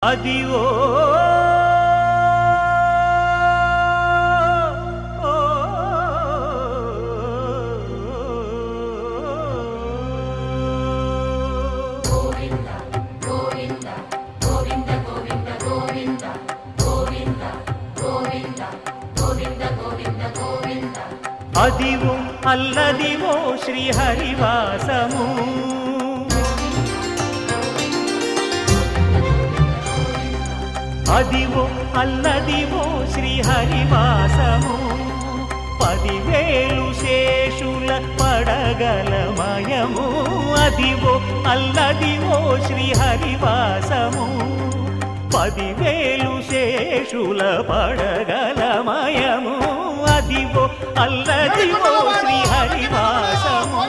Adivo Adivo Alladivo శ్రీహరివాసము Adivo Alladivo శ్రీహరివాసము 10,000 శేషుల పడగలమయము Adivo Alladivo శ్రీహరివాసము 10,000 శేషుల పడగలమయము Adivo Alladivo శ్రీహరివాసము